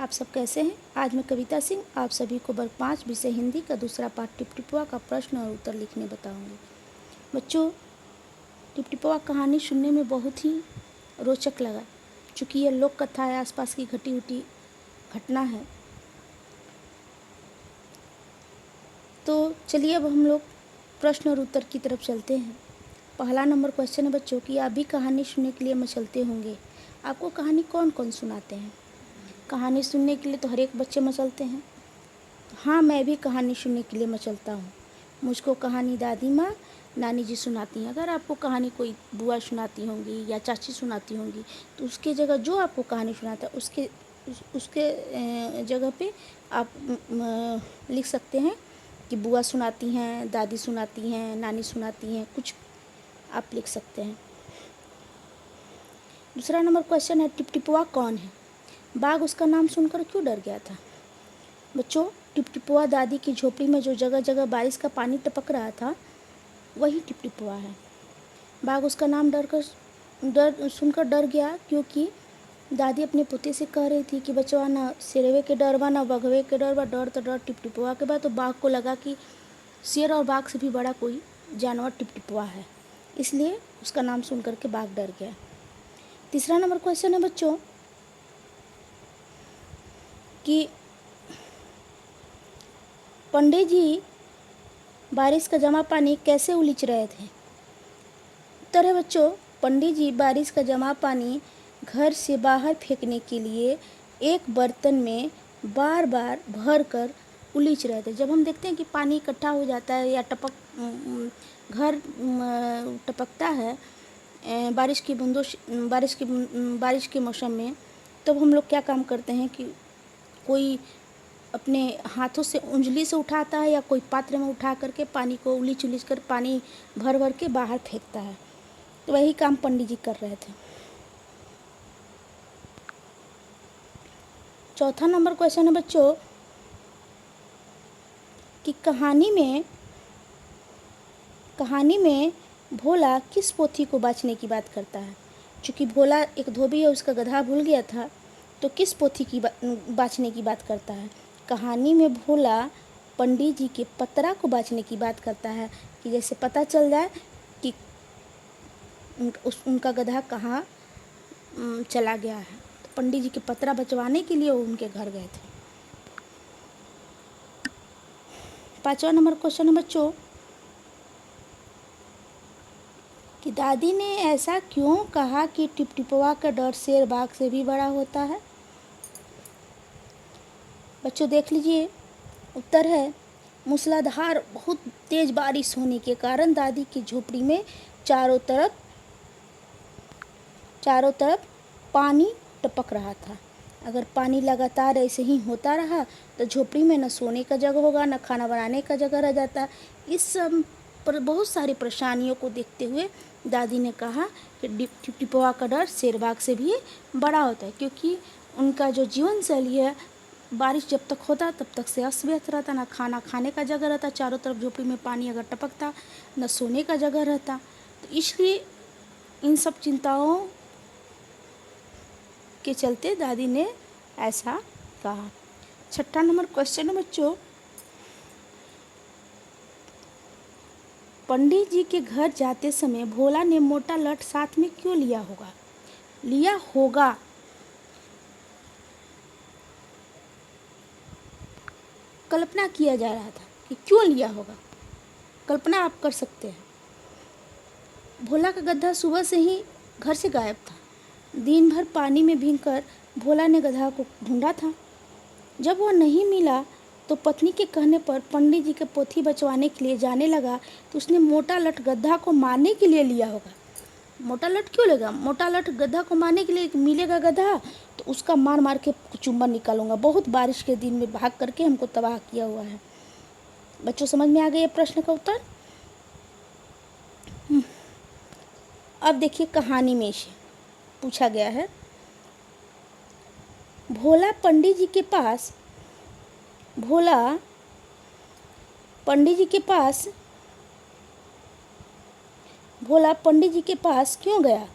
आप सब कैसे हैं। आज मैं कविता सिंह आप सभी को वर्ग 5 विषय हिंदी का दूसरा पाठ टिपटिपुआ का प्रश्न और उत्तर लिखने बताऊंगी। बच्चों, टिपटिपुआ कहानी सुनने में बहुत ही रोचक लगा। चूँकि यह लोक कथा है, आसपास की घटी उठी घटना है, तो चलिए अब हम लोग प्रश्न और उत्तर की तरफ चलते हैं। पहला नंबर क्वेश्चन है बच्चों कि आप भी कहानी सुनने के लिए मचलते होंगे। आपको कहानी कौन कौन सुनाते हैं? कहानी सुनने के लिए तो हर एक बच्चे मचलते हैं। हाँ, मैं भी कहानी सुनने के लिए मचलता हूँ। मुझको कहानी दादी माँ, नानी जी सुनाती हैं। अगर आपको कहानी कोई बुआ सुनाती होंगी या चाची सुनाती होंगी, तो उसके जगह जो आपको कहानी सुनाता है उसके जगह पे आप लिख सकते हैं कि बुआ सुनाती हैं, दादी सुनाती हैं, नानी सुनाती हैं, कुछ आप लिख सकते हैं। दूसरा नंबर क्वेश्चन है टिपटिपुआ कौन है? बाघ उसका नाम सुनकर क्यों डर गया था? बच्चों, टिपटिपुआ दादी की झोपड़ी में जो जगह जगह बारिश का पानी टपक रहा था, वही टिपटिपुआ है। बाघ उसका नाम डर सुनकर डर गया क्योंकि दादी अपने पोते से कह रही थी कि बचवा ना शेरवे के डर बा ना बघवे के डर बा, डर तो डर टिपटिपुआ के बा। तो बाघ को लगा कि शेर और बाघ से भी बड़ा कोई जानवर टिपटिपुआ है, इसलिए उसका नाम सुनकर के बाघ डर गया। तीसरा नंबर क्वेश्चन है बच्चों कि पंडित जी बारिश का जमा पानी कैसे उलीच रहे थे? उत्तर है बच्चों, पंडित जी बारिश का जमा पानी घर से बाहर फेंकने के लिए एक बर्तन में बार बार भर कर उलीच रहे थे। जब हम देखते हैं कि पानी इकट्ठा हो जाता है या घर टपकता है बारिश के मौसम में, तब हम लोग क्या काम करते हैं कि कोई अपने हाथों से उंगली से उठाता है या कोई पात्र में उठा करके पानी को उलीच कर पानी भर भर के बाहर फेंकता है। तो वही काम पंडित जी कर रहे थे। चौथा नंबर क्वेश्चन है बच्चों कि कहानी में भोला किस पोथी को बाँचने की बात करता है? चूँकि भोला एक धोबी है, उसका गधा भूल गया था, तो किस पोथी की बाँचने की बात करता है? कहानी में भोला पंडित जी के पतरा को बाँचने की बात करता है कि जैसे पता चल जाए कि उनका गधा कहाँ चला गया है। तो पंडित जी के पतरा बचवाने के लिए वो उनके घर गए थे। पांचवा नंबर क्वेश्चन है बच्चों कि दादी ने ऐसा क्यों कहा कि टिपटिपुआ का डर शेर बाघ से भी बड़ा होता है? बच्चों देख लीजिए, उत्तर है मूसलाधार बहुत तेज बारिश होने के कारण दादी की झोपड़ी में चारों तरफ पानी टपक रहा था। अगर पानी लगातार ऐसे ही होता रहा तो झोपड़ी में न सोने का जगह होगा, न खाना बनाने का जगह रह जाता। इस सब पर बहुत सारी परेशानियों को देखते हुए दादी ने कहा कि टिपटिपुआ का डर शेर बाघ से भी बड़ा होता है, क्योंकि उनका जो जीवन शैली है, बारिश जब तक होता तब तक से अस्त व्यस्त रहता, ना खाना खाने का जगह रहता, चारों तरफ झोपड़ी में पानी अगर टपकता, न सोने का जगह रहता। तो इसलिए इन सब चिंताओं के चलते दादी ने ऐसा कहा। छठा नंबर क्वेश्चन है बच्चों, पंडित जी के घर जाते समय भोला ने मोटा लठ साथ में क्यों लिया होगा? कल्पना किया जा रहा था कि क्यों लिया होगा। कल्पना आप कर सकते हैं। भोला का गधा सुबह से ही घर से गायब था। दिन भर पानी में भीगकर भोला ने गधा को ढूंढा था। जब वह नहीं मिला तो पत्नी के कहने पर पंडित जी के पोथी बचवाने के लिए जाने लगा, तो उसने मोटा लठ गधा को मारने के लिए लिया होगा। मोटा लठ क्यों लेगा? मोटा लठ गधा को मारने के लिए, मिलेगा गधा तो उसका मार मार के चुम्बन निकालूंगा। बहुत बारिश के दिन में भाग करके हमको तबाह किया हुआ है। बच्चों समझ में आ गया ये प्रश्न का उत्तर? अब देखिए, कहानी में से पूछा गया है, भोला पंडित जी के पास क्यों गया?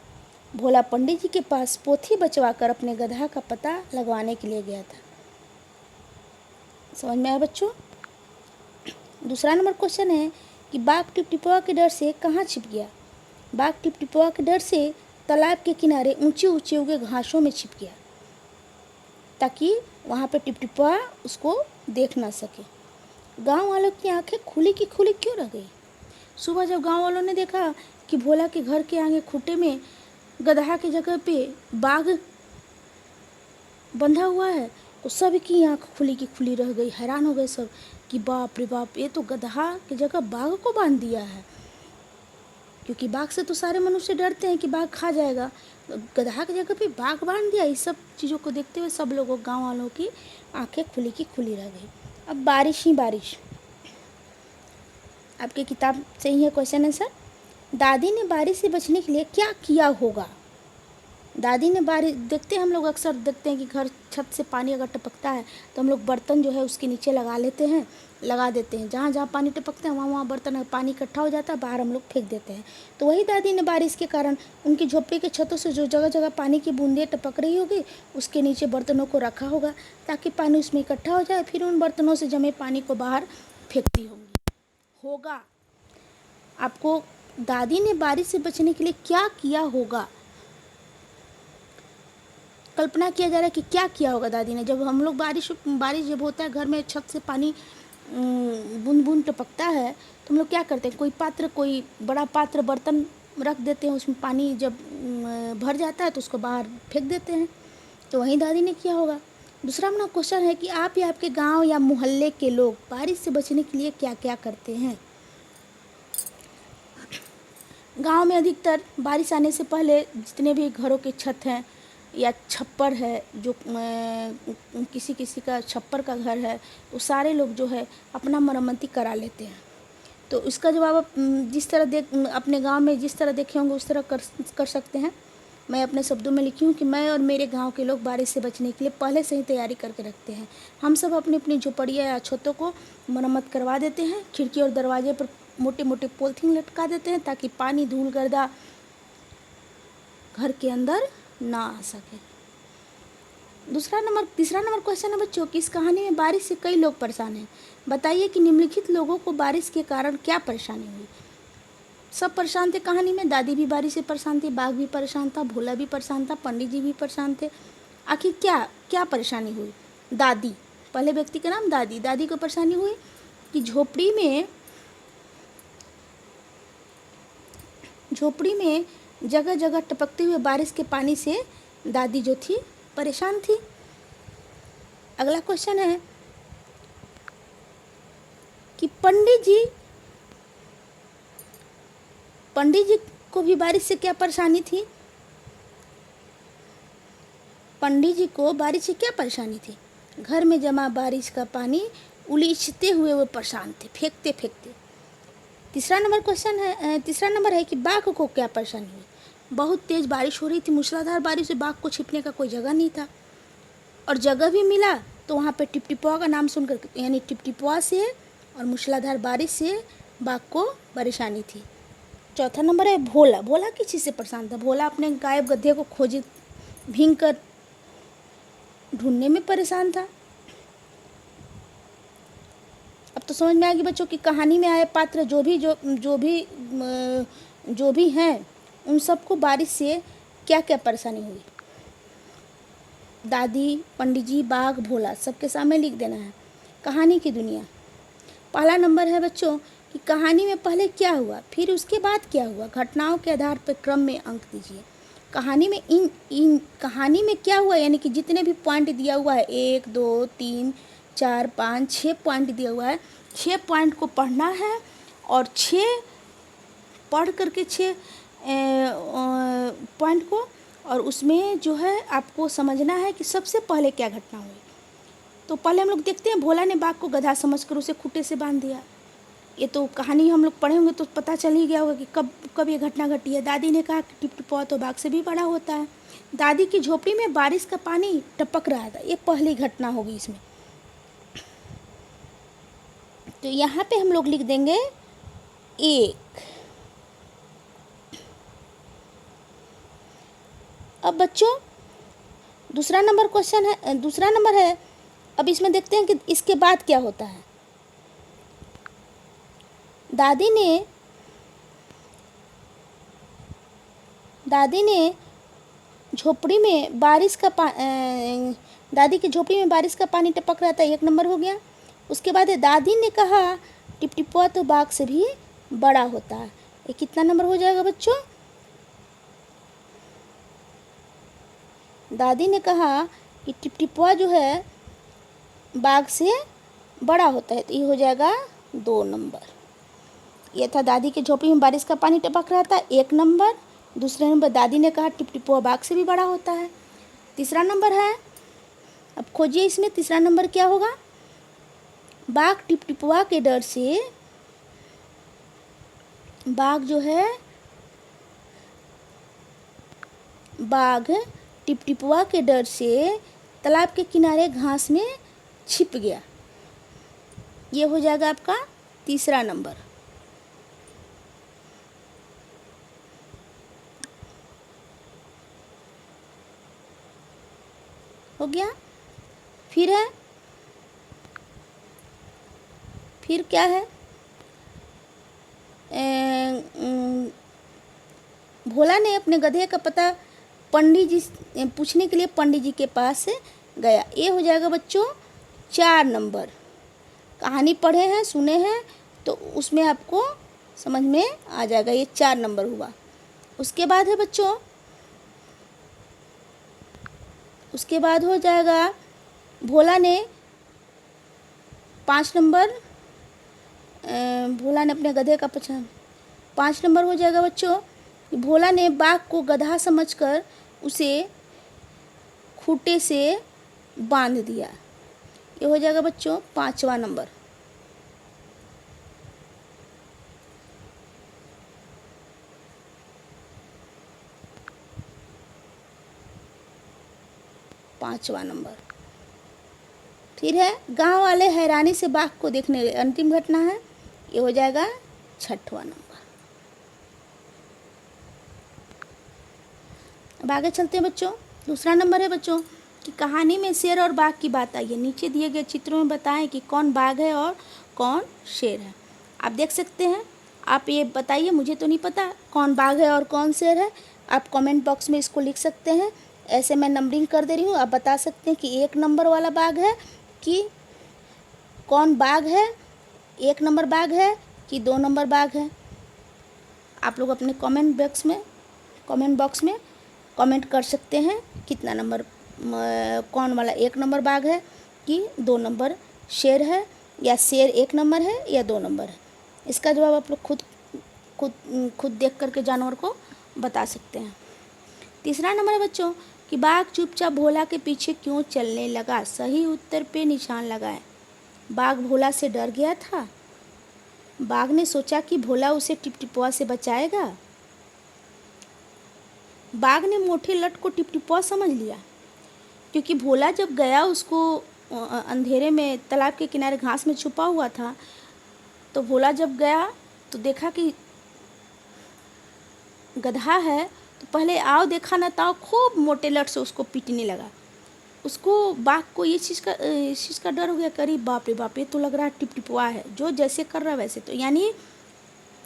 भोला पंडित जी के पास पोथी बचवाकर अपने गधा का पता लगवाने के लिए गया था। समझ में आया बच्चों? दूसरा नंबर क्वेश्चन है कि बाघ टिपटिपवा के डर से कहाँ छिप गया? बाघ टिपटिपवा के डर से तालाब के किनारे ऊंचे ऊंचे उगे घासों में छिप गया, ताकि वहाँ पे टिपटिपवा उसको देख ना सके। गांव वालों की आंखें खुली की खुली क्यों रह गई? सुबह जब गांव वालों ने देखा कि भोला के घर के आगे खूंटे में गदहा की जगह पे बाघ बंधा हुआ है, तो सबकी आंख खुली की खुली रह गई। हैरान हो गए सब कि बाप रे बाप, ये तो गदहा की जगह बाघ को बांध दिया है। क्योंकि बाघ से तो सारे मनुष्य डरते हैं कि बाघ खा जाएगा, तो गदहा की जगह पे बाघ बांध दिया। इस सब चीज़ों को देखते हुए सब लोगों, गांव वालों की आंखें खुली की खुली रह गई। अब बारिश ही बारिश, आपकी किताब से ही है क्वेश्चन आंसर। दादी ने बारिश से बचने के लिए क्या किया होगा? दादी ने बारिश, देखते हैं हम लोग अक्सर देखते हैं कि घर छत से पानी अगर टपकता है तो हम लोग बर्तन जो है उसके नीचे लगा लेते हैं, लगा देते हैं। जहाँ जहाँ पानी टपकता है वहाँ वहाँ बर्तन पानी इकट्ठा हो जाता है, बाहर हम लोग फेंक देते हैं। तो वही दादी ने बारिश के कारण उनकी झोपड़ी के छतों से जो जगह जगह पानी की बूंदें टपक रही होगी उसके नीचे बर्तनों को रखा होगा, ताकि पानी उसमें इकट्ठा हो जाए, फिर उन बर्तनों से जमे पानी को बाहर फेंकती होगा। आपको दादी ने बारिश से बचने के लिए क्या किया होगा? कल्पना किया जा रहा है कि क्या किया होगा दादी ने। जब हम लोग बारिश जब होता है, घर में छत से पानी बूंद बूंद टपकता है, तो हम लोग क्या करते हैं, कोई बड़ा पात्र बर्तन रख देते हैं, उसमें पानी जब भर जाता है तो उसको बाहर फेंक देते हैं। तो वहीं दादी ने किया होगा। दूसरा अपना क्वेश्चन है कि आप या आपके गांव या मोहल्ले के लोग बारिश से बचने के लिए क्या क्या करते हैं? गांव में अधिकतर बारिश आने से पहले जितने भी घरों के छत हैं या छप्पर है, जो किसी किसी का छप्पर का घर है, तो सारे लोग जो है अपना मरम्मती करा लेते हैं। तो इसका जवाब आप जिस तरह अपने गांव में जिस तरह देखे होंगे उस तरह कर सकते हैं। मैं अपने शब्दों में लिखी हूँ कि मैं और मेरे गांव के लोग बारिश से बचने के लिए पहले से ही तैयारी करके रखते हैं। हम सब अपनी अपनी झोपड़ियाँ या छतों को मरम्मत करवा देते हैं। खिड़की और दरवाजे पर मोटे मोटे पॉलीथीन लटका देते हैं, ताकि पानी धूल गर्दा घर के अंदर ना आ सके। तीसरा नंबर क्वेश्चन है बच्चों कि इस कहानी में बारिश से कई लोग परेशान हैं। बताइए कि निम्नलिखित लोगों को बारिश के कारण क्या परेशानी हुई? सब परेशान थे कहानी में। दादी भी बारिश से परेशान थी, बाघ भी परेशान था, भोला भी परेशान था, पंडित जी भी परेशान थे। आखिर क्या क्या परेशानी हुई? दादी, पहले व्यक्ति का नाम दादी। दादी को परेशानी हुई कि झोपड़ी में जगह जगह टपकते हुए बारिश के पानी से दादी जो थी परेशान थी। अगला क्वेश्चन है कि पंडित जी को भी बारिश से क्या परेशानी थी? पंडित जी को बारिश से क्या परेशानी थी? घर में जमा बारिश का पानी उलीचते हुए वो परेशान थे, फेंकते फेंकते। तीसरा नंबर है कि बाघ को क्या परेशानी हुई? बहुत तेज बारिश हो रही थी, मूसलाधार बारिश से बाघ को छिपने का कोई जगह नहीं था, और जगह भी मिला तो वहाँ पे टिपटिपवा का नाम सुनकर, यानी टिपटिपवा से और मूसलाधार बारिश से बाघ को परेशानी थी। चौथा नंबर है भोला। भोला किस चीज़ से परेशान था? भोला अपने गायब गधे को खोजे भींग कर ढूंढने में परेशान था। अब तो समझ में आएगी बच्चों की कहानी में आए पात्र जो भी हैं, उन सबको बारिश से क्या क्या परेशानी हुई। दादी, पंडित जी, बाघ, भोला, सबके सामने लिख देना है। कहानी की दुनिया। पहला नंबर है बच्चों कि कहानी में पहले क्या हुआ, फिर उसके बाद क्या हुआ। घटनाओं के आधार पर क्रम में अंक दीजिए। कहानी में क्या हुआ, यानी कि जितने भी पॉइंट दिया हुआ है, 1 2 3 4 5 6 पॉइंट दिया हुआ है, 6 पॉइंट को पढ़ना है और 6 पढ़ करके 6 पॉइंट को, और उसमें जो है आपको समझना है कि सबसे पहले क्या घटना हुई। तो पहले हम लोग देखते हैं, भोला ने बाघ को गधा समझकर उसे खूंटे से बांध दिया। ये तो कहानी हम लोग पढ़े होंगे तो पता चल ही गया होगा कि कब ये घटना घटी है। दादी ने कहा कि टिपटिपवा तो बाघ से भी बड़ा होता है। दादी की झोपड़ी में बारिश का पानी टपक रहा था, ये पहली घटना होगी इसमें। तो यहाँ पे हम लोग लिख देंगे 1। अब बच्चों दूसरा नंबर है अब इसमें देखते हैं कि इसके बाद क्या होता है। दादी ने झोपड़ी में बारिश का दादी की झोपड़ी में बारिश का पानी टपक रहा था, 1 नंबर हो गया। उसके बाद दादी ने कहा टिपटिपुआ तो बाघ से भी बड़ा होता है, ये कितना नंबर हो जाएगा बच्चों? दादी ने कहा कि टिपटिपुआ जो है बाघ से बड़ा होता है, तो ये हो जाएगा 2 नंबर। ये था दादी की झोपड़ी में बारिश का पानी टपक रहा था, 1 नंबर। दूसरे नंबर दादी ने कहा टिपटिपुआ बाघ से भी बड़ा होता है। तीसरा नंबर है, अब खोजिए इसमें तीसरा नंबर क्या होगा। बाघ टिपटिपुआ के डर से, बाघ टिपटिपुआ के डर से तालाब के किनारे घास में छिप गया। ये हो जाएगा आपका तीसरा नंबर। हो गया। फिर क्या है, भोला ने अपने गधे का पता पंडित जी पूछने के लिए पंडित जी के पास गया। ये हो जाएगा बच्चों 4 नंबर। कहानी पढ़े हैं, सुने हैं, तो उसमें आपको समझ में आ जाएगा, ये 4 नंबर हुआ। उसके बाद है बच्चों, उसके बाद हो जाएगा भोला ने 5 नंबर, भोला ने अपने गधे का पछाड़ 5 नंबर हो जाएगा बच्चों। भोला ने बाघ को गधा समझकर उसे खूंटे से बांध दिया। ये हो जाएगा बच्चों 5वां नंबर। फिर है गांव वाले हैरानी से बाघ को देखने लगे। अंतिम घटना है, ये हो जाएगा 6वां नंबर। अब आगे चलते हैं बच्चों। दूसरा नंबर है बच्चों कि कहानी में शेर और बाघ की बात आई है। नीचे दिए गए चित्रों में बताएं कि कौन बाघ है और कौन शेर है। आप देख सकते हैं, आप ये बताइए, मुझे तो नहीं पता कौन बाघ है और कौन शेर है। आप कमेंट बॉक्स में इसको लिख सकते हैं। ऐसे मैं नंबरिंग कर दे रही हूँ, आप बता सकते हैं कि 1 नंबर वाला बाघ है कि कौन बाघ है, 1 नंबर बाघ है कि 2 नंबर बाघ है। आप लोग अपने कमेंट बॉक्स में कमेंट कर सकते हैं कितना नंबर, कौन वाला 1 नंबर बाघ है कि 2 नंबर शेर है, या शेर 1 नंबर है या 2 नंबर है। इसका जवाब आप लोग खुद देख करके जानवर को बता सकते हैं। तीसरा नंबर है बच्चों कि बाघ चुपचाप भोला के पीछे क्यों चलने लगा। सही उत्तर पे निशान लगाएं। बाघ भोला से डर गया था। बाघ ने सोचा कि भोला उसे टिपटिपुआ से बचाएगा। बाघ ने मोटे लट को टिपटिपुआ समझ लिया, क्योंकि भोला जब गया उसको अंधेरे में तालाब के किनारे घास में छुपा हुआ था, तो भोला जब गया तो देखा कि गधा है, तो पहले आओ देखा ना ताओ खूब मोटे लट से उसको पीटने लगा। उसको बाघ को इस चीज़ का डर हो गया, करीब बाप रे बाप, ये तो लग रहा है टिपटिपुआ है, जो जैसे कर रहा है वैसे। तो यानी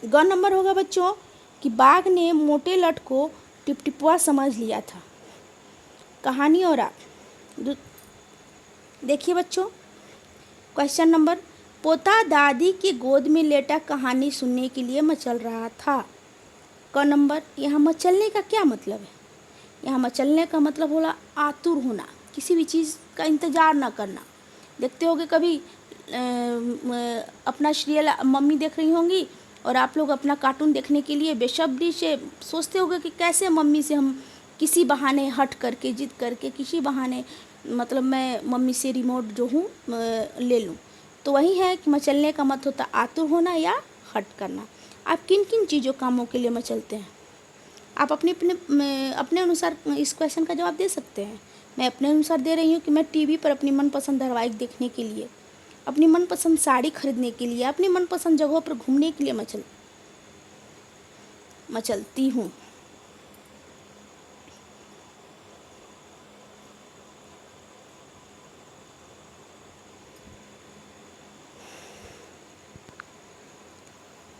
ग नंबर होगा बच्चों कि बाघ ने मोटे लट को टिपटिपुआ समझ लिया था। कहानी और आप देखिए बच्चों, क्वेश्चन नंबर, पोता दादी की गोद में लेटा कहानी सुनने के लिए मचल रहा था। क नंबर, यहाँ मचलने का क्या मतलब है? यहाँ मचलने का मतलब होला आतुर होना, किसी भी चीज़ का इंतज़ार ना करना। देखते होगे कभी अपना सीरियल मम्मी देख रही होंगी और आप लोग अपना कार्टून देखने के लिए बेसब्री से सोचते होगे कि कैसे मम्मी से हम किसी बहाने हट करके, जिद करके, किसी बहाने मतलब मैं मम्मी से रिमोट जो हूँ ले लूँ। तो वही है कि मचलने का मत होता आतुर होना या हट करना। आप किन किन चीज़ों कामों के लिए मचलते हैं? आप अपने अनुसार इस क्वेश्चन का जवाब दे सकते हैं। मैं अपने अनुसार दे रही हूँ कि मैं टीवी पर अपनी मनपसंद धारावाहिक देखने के लिए, अपनी मनपसंद साड़ी खरीदने के लिए, अपनी मनपसंद जगहों पर घूमने के लिए मचलती हूँ।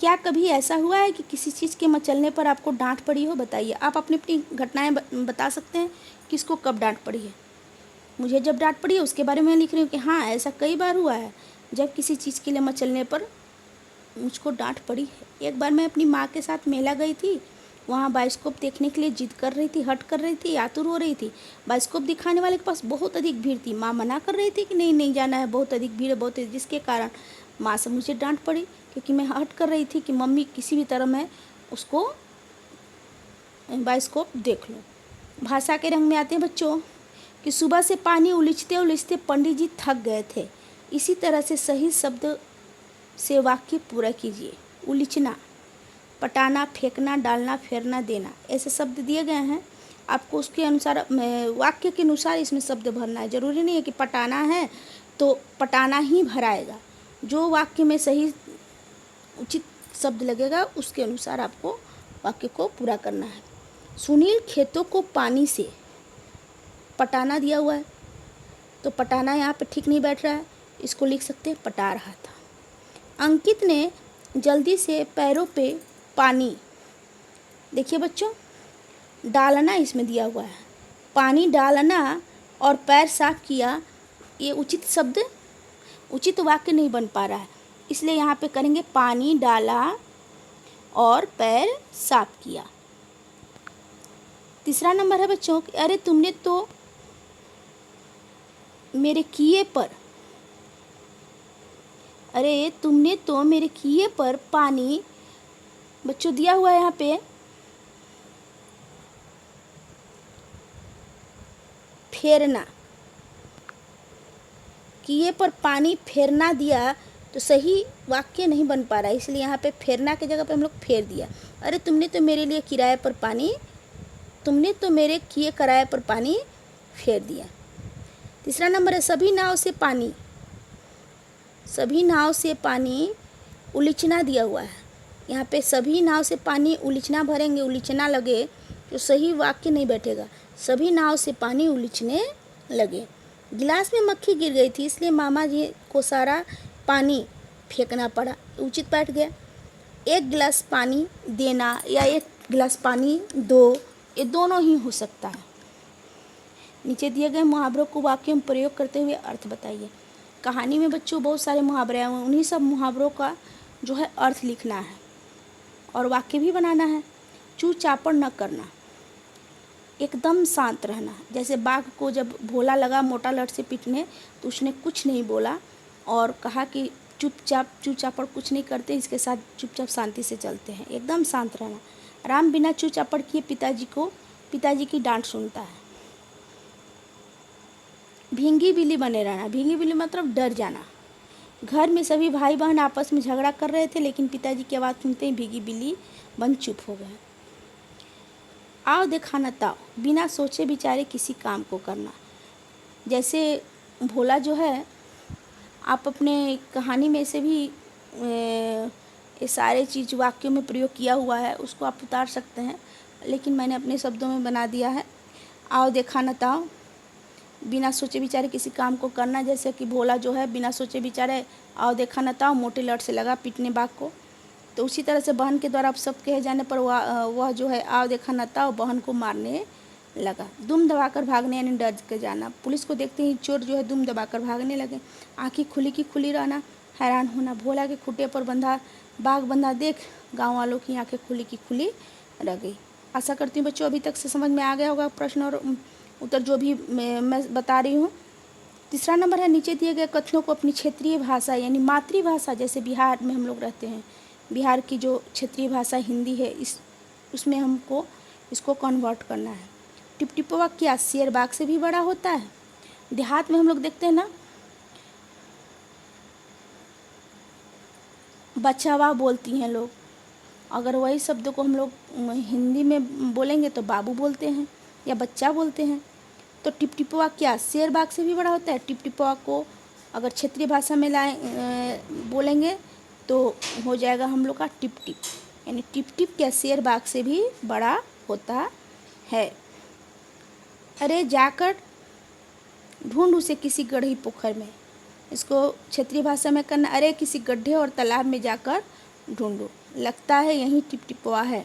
क्या कभी ऐसा हुआ है कि किसी चीज़ के मचलने पर आपको डांट पड़ी हो? बताइए। आप अपनी अपनी घटनाएं बता सकते हैं, किसको कब डांट पड़ी है। मुझे जब डांट पड़ी है उसके बारे में लिख रही हूँ कि हाँ, ऐसा कई बार हुआ है जब किसी चीज़ के लिए मचलने पर मुझको डांट पड़ी है। एक बार मैं अपनी माँ के साथ मेला गई थी, वहाँ बाइस्कोप देखने के लिए जिद कर रही थी, हट कर रही थी, आतुर हो रही थी। बाइस्कोप दिखाने वाले के पास बहुत अधिक भीड़ थी। माँ मना कर रही थी कि नहीं नहीं जाना है, बहुत अधिक भीड़ है, बहुत अधिक, जिसके कारण माँ से मुझे डांट पड़ी, क्योंकि मैं हट कर रही थी कि मम्मी किसी भी तरह मैं उसको बाइस्कोप देख लूँ। भाषा के रंग में आते हैं बच्चों कि सुबह से पानी उलीचते उलीचते पंडित जी थक गए थे। इसी तरह से सही शब्द से वाक्य पूरा कीजिए। उलीचना, पटाना, फेंकना, डालना, फेरना, देना, ऐसे शब्द दिए गए हैं। आपको उसके अनुसार वाक्य के अनुसार इसमें शब्द भरना है। ज़रूरी नहीं है कि पटाना है तो पटाना ही भराएगा। जो वाक्य में सही उचित शब्द लगेगा उसके अनुसार आपको वाक्य को पूरा करना है। सुनील खेतों को पानी से पटाना दिया हुआ है, तो पटाना यहाँ पे ठीक नहीं बैठ रहा है, इसको लिख सकते हैं पटा रहा था। अंकित ने जल्दी से पैरों पे पानी, देखिए बच्चों, डालना इसमें दिया हुआ है, पानी डालना और पैर साफ किया, ये उचित शब्द, उचित वाक्य नहीं बन पा रहा है, इसलिए यहाँ पे करेंगे पानी डाला और पैर साफ किया। तीसरा नंबर है बच्चों, अरे तुमने तो मेरे किए पर, अरे तुमने तो मेरे किए पर पानी, बच्चों दिया हुआ है यहाँ पे फेरना, किए पर पानी फेरना दिया, तो सही वाक्य नहीं बन पा रहा है, इसलिए यहाँ पे फेरना की जगह पे हम लोग फेर दिया। अरे तुमने तो मेरे लिए किराए पर पानी, तुमने तो मेरे किए किराए पर पानी फेर दिया। तीसरा नंबर है सभी नाव से पानी, सभी नाव से पानी उलीचना दिया हुआ है, यहाँ पे सभी नाव से पानी उलीचना भरेंगे, उलीचना लगे तो सही वाक्य नहीं बैठेगा। सभी नाव से पानी उलीचने लगे। गिलास में मक्खी गिर गई थी, इसलिए मामा जी को सारा पानी फेंकना पड़ा, उचित बैठ गया। एक गिलास पानी देना या एक गिलास पानी दो, ये दोनों ही हो सकता है। नीचे दिए गए मुहावरों को वाक्य में प्रयोग करते हुए अर्थ बताइए। कहानी में बच्चों बहुत सारे मुहावरे हैं, उन्हीं सब मुहावरों का जो है अर्थ लिखना है और वाक्य भी बनाना है। चू चापड़ न करना, एकदम शांत रहना। जैसे बाघ को जब भोला लगा मोटा लठ से पीटने, तो उसने कुछ नहीं बोला और कहा कि चुपचाप, चू चापड़ कुछ नहीं करते, इसके साथ चुपचाप शांति से चलते हैं, एकदम शांत रहना। राम बिना चू चापड़ किए पिताजी की डांट सुनता है। भींगी बिल्ली बने रहना, भींगी बिल्ली मतलब डर जाना। घर में सभी भाई बहन आपस में झगड़ा कर रहे थे, लेकिन पिताजी की आवाज़ सुनते ही भीगी बिल्ली बन चुप हो गए। आओ देखा न ताओ, बिना सोचे विचारे किसी काम को करना। जैसे भोला जो है, आप अपने कहानी में से भी ये सारे चीज़ वाक्यों में प्रयोग किया हुआ है, उसको आप उतार सकते हैं, लेकिन मैंने अपने शब्दों में बना दिया है। आओ देखा न ताओ, बिना सोचे विचारे किसी काम को करना। जैसे कि भोला जो है बिना सोचे विचारे आओ देखा न ताओ मोटे लठ से लगा पीटने बाघ को, तो उसी तरह से बहन के द्वारा आप सब कहे जाने पर वह जो है आओ देखा न ताओ बहन को मारने लगा। दुम दबाकर भागने यानी डर के जाना। पुलिस को देखते ही चोर जो है दुम दबाकर भागने लगे। आँखें खुली की खुली रहना, हैरान होना। भोला के खूंटे पर बंधा बाघ बंधा देख गाँव वालों की आँखें खुली की खुली रह गई। आशा करती हूँ बच्चों अभी तक से समझ में आ गया होगा प्रश्न और उत्तर जो भी मैं बता रही हूँ। तीसरा नंबर है नीचे दिए गए कथनों को अपनी क्षेत्रीय भाषा यानी मातृभाषा, जैसे बिहार में हम लोग रहते हैं, बिहार की जो क्षेत्रीय भाषा हिंदी है, उसमें हमको इसको कन्वर्ट करना है। टिपटिपवा क्या शेर बाघ से भी बड़ा होता है? देहात में हम लोग देखते हैं ना, बचावा बोलती हैं लोग, अगर वही शब्द को हम लोग हिंदी में बोलेंगे तो बाबू बोलते हैं या बच्चा बोलते हैं। तो टिपटिपवा क्या शेर बाघ से भी बड़ा होता है? टिपटिपवा को अगर क्षेत्रीय भाषा में बोलेंगे तो हो जाएगा हम लोग का टिप टिप, यानी टिप टिप क्या शेर बाघ से भी बड़ा होता है। अरे जाकर ढूंढ उसे किसी गढ़ी पोखर में, इसको क्षेत्रीय भाषा में करना, अरे किसी गड्ढे और तालाब में जाकर ढूंढो। लगता है यहीं टिपटिपवा है।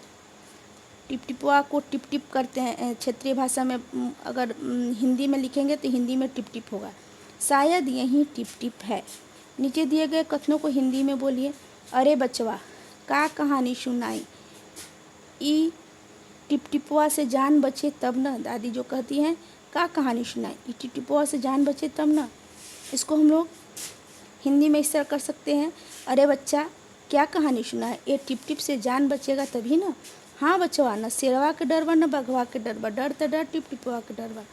टिपटिपवा को टिप टिप करते हैं क्षेत्रीय भाषा में। अगर हिंदी में लिखेंगे तो हिंदी में टिप टिप होगा। शायद यहीं टिप टिप है। नीचे दिए गए कथनों को हिंदी में बोलिए। अरे बचवा का कहानी सुनाई, ई टिपटिपवा से जान बचे तब न। दादी जो कहती हैं का कहानी सुनाई, ई टिपटिपवा से जान बचे तब न। इसको हम लोग हिंदी में इस तरह कर सकते हैं, अरे बच्चा क्या कहानी सुना है, ये टिप टिप से जान बचेगा तभी ना। हाँ बचवा, न शेरवा के डर बा न बघवा के डर बा, डर तो डर टिप टिपवा के डर बा।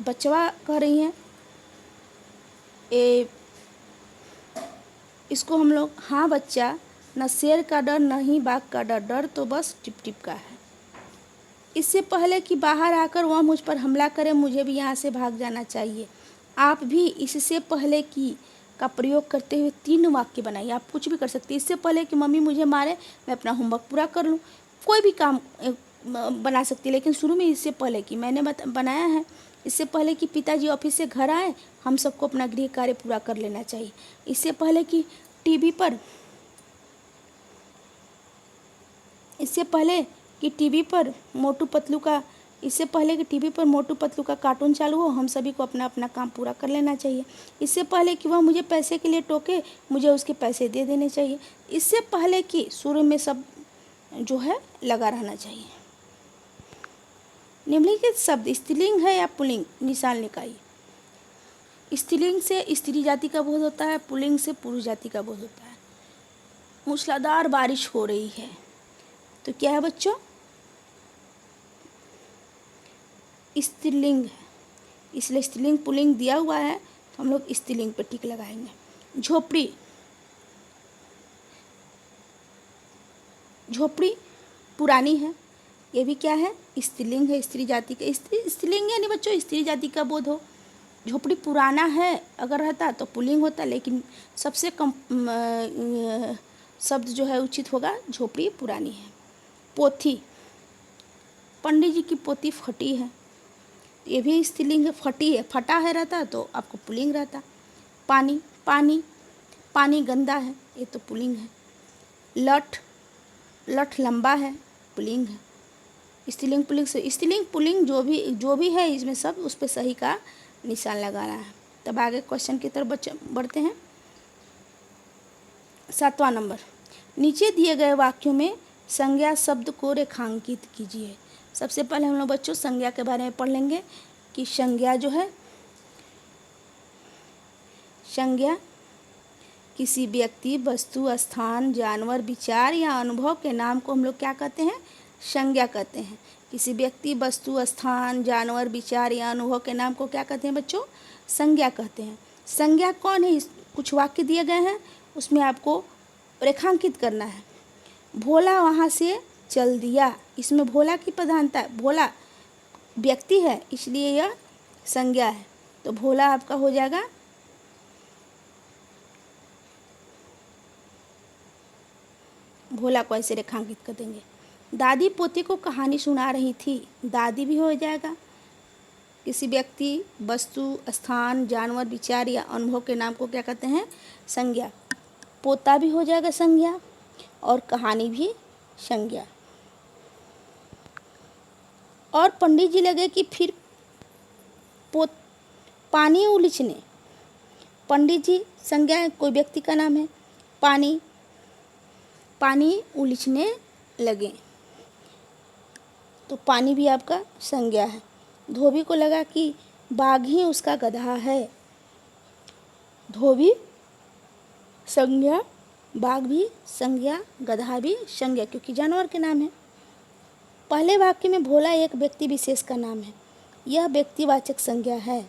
बचवा कह रही हैं ए, इसको हम लोग हाँ बच्चा, न शेर का डर न ही बाघ का डर, डर तो बस टिप टिप का है। इससे पहले कि बाहर आकर वह मुझ पर हमला करे, मुझे भी यहाँ से भाग जाना चाहिए। आप भी इससे पहले कि का प्रयोग करते हुए 3 वाक्य बनाइए। आप कुछ भी कर सकते हैं। इससे पहले कि मम्मी मुझे मारे, मैं अपना होमवर्क पूरा कर लूँ। कोई भी काम बना सकती है, लेकिन शुरू में इससे पहले कि मैंने बनाया है। इससे पहले कि पिताजी ऑफिस से घर आए, हम सबको अपना गृह कार्य पूरा कर लेना चाहिए। इससे पहले कि टीवी पर मोटू पतलू का कार्टून चालू हो, हम सभी को अपना अपना काम पूरा कर लेना चाहिए। इससे पहले कि वह मुझे पैसे के लिए टोके, मुझे उसके पैसे दे देने चाहिए। इससे पहले कि शुरू में सब जो है लगा रहना चाहिए। निम्नलिखित शब्द स्त्रीलिंग है या पुल्लिंग, निशान लगाइए। स्त्रीलिंग से स्त्री जाति का बोध होता है, पुल्लिंग से पुरुष जाति का बोध होता है। मूसलाधार बारिश हो रही है, तो क्या है बच्चों, स्त्रीलिंग है। इसलिए स्त्रीलिंग पुल्लिंग दिया हुआ है तो हम लोग स्त्रीलिंग पे टिक लगाएंगे। झोपड़ी, झोपड़ी पुरानी है, ये भी क्या है, स्त्रीलिंग है, स्त्री जाति का। स्त्रीलिंग यानी बच्चों स्त्री जाति का बोध हो। झोपड़ी पुराना है अगर रहता तो पुल्लिंग होता, लेकिन सबसे कम शब्द जो है उचित होगा झोपड़ी पुरानी है। पोथी, पंडित जी की पोथी फटी है, ये भी स्त्रीलिंग है। फटी है, फटा है रहता तो आपको पुल्लिंग रहता। पानी, पानी गंदा है, ये तो पुल्लिंग है। लठ, लठ लंबा है, पुल्लिंग है। स्त्रीलिंग पुल्लिंग से स्त्रीलिंग पुल्लिंग जो भी है इसमें सब उस पर सही का निशान लगाना है। तब आगे क्वेश्चन की तरफ बढ़ते हैं। 7वां नंबर, नीचे दिए गए वाक्यों में संज्ञा शब्द को रेखांकित कीजिए। सबसे पहले हम लोग बच्चों संज्ञा के बारे में पढ़ लेंगे कि संज्ञा जो है, संज्ञा किसी व्यक्ति, वस्तु, स्थान, जानवर, विचार या अनुभव के नाम को हम लोग क्या कहते हैं, संज्ञा कहते हैं। किसी व्यक्ति, वस्तु, स्थान, जानवर, विचार या अनुभव के नाम को क्या कहते हैं बच्चों, संज्ञा कहते हैं। संज्ञा कौन है, कुछ वाक्य दिए गए हैं उसमें आपको रेखांकित करना है। भोला वहाँ से चल दिया, इसमें भोला की प्रधानता है। भोला व्यक्ति है इसलिए यह संज्ञा है, तो भोला आपका हो जाएगा भोला को ऐसे रेखांकित कर देंगे। दादी पोती को कहानी सुना रही थी, दादी भी हो जाएगा। किसी व्यक्ति, वस्तु, स्थान, जानवर, विचार या अनुभव के नाम को क्या कहते हैं, संज्ञा। पोता भी हो जाएगा संज्ञा और कहानी भी संज्ञा। और पंडित जी लगे कि फिर पानी उलीचने, पंडित जी संज्ञा कोई व्यक्ति का नाम है। पानी उलीचने लगे, तो पानी भी आपका संज्ञा है। धोबी को लगा कि बाघ ही उसका गधा है, धोबी संज्ञा, बाघ भी संज्ञा, गधा भी संज्ञा, क्योंकि जानवर के नाम है। पहले वाक्य में भोला एक व्यक्ति विशेष का नाम है, यह व्यक्तिवाचक संज्ञा है।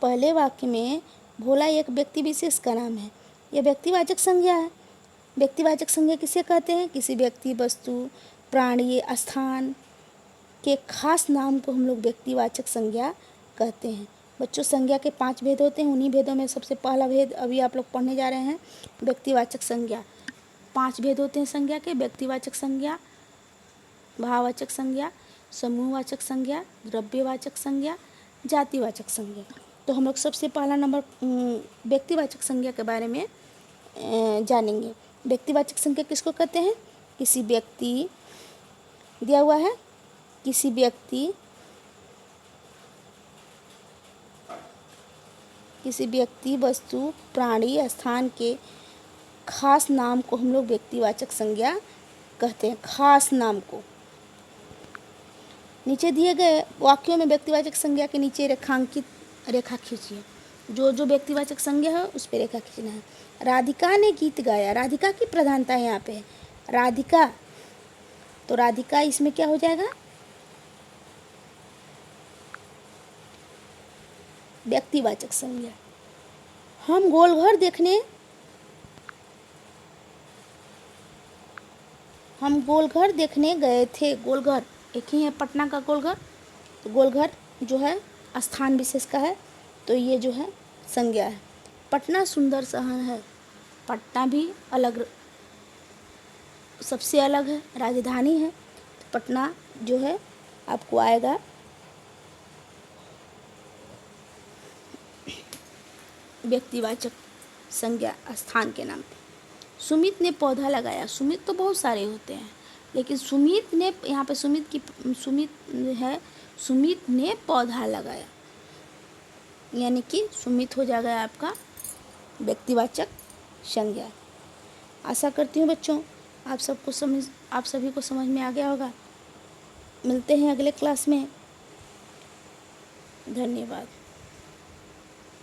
पहले वाक्य में भोला एक व्यक्ति विशेष का नाम है, यह व्यक्तिवाचक संज्ञा है। व्यक्तिवाचक संज्ञा किसे कहते हैं, किसी व्यक्ति, वस्तु, प्राणी, स्थान के खास नाम को हम लोग व्यक्तिवाचक संज्ञा कहते हैं। बच्चों संज्ञा के 5 भेद होते हैं, उन्हीं भेदों में सबसे पहला भेद अभी आप लोग पढ़ने जा रहे हैं, व्यक्तिवाचक संज्ञा। 5 भेद होते हैं संज्ञा के, व्यक्तिवाचक संज्ञा, भाववाचक संज्ञा, समूहवाचक संज्ञा, द्रव्यवाचक संज्ञा, जातिवाचक संज्ञा। तो हम लोग सबसे पहला नंबर व्यक्तिवाचक संज्ञा के बारे में जानेंगे। व्यक्तिवाचक संज्ञा किसको कहते हैं? किसी व्यक्ति दिया हुआ है, किसी व्यक्ति, वस्तु, प्राणी, स्थान के खास नाम को हम लोग व्यक्तिवाचक संज्ञा कहते हैं। खास नाम को नीचे दिए गए वाक्यों में व्यक्तिवाचक संज्ञा के नीचे रेखांकित रेखा खींचिए। जो जो व्यक्तिवाचक संज्ञा है उस पर रेखा खींचना है। राधिका ने गीत गाया। राधिका की प्रधानता यहाँ पे है, राधिका। तो राधिका इसमें क्या हो जाएगा? व्यक्तिवाचक संज्ञा। हम गोलघर देखने गए थे। गोलघर एक ही है, पटना का गोलघर। तो गोलघर जो है स्थान विशेष का है, तो ये जो है संज्ञा है। पटना सुंदर शहर है। पटना भी अलग, सबसे अलग है, राजधानी है। तो पटना जो है आपको आएगा व्यक्तिवाचक संज्ञा स्थान के नाम पे। सुमित ने पौधा लगाया। सुमित तो बहुत सारे होते हैं, लेकिन सुमित ने यहाँ पे सुमित ने पौधा लगाया, यानी कि सुमित हो जाएगा आपका व्यक्तिवाचक संज्ञा। आशा करती हूँ बच्चों आप सभी को समझ में आ गया होगा। मिलते हैं अगले क्लास में। धन्यवाद।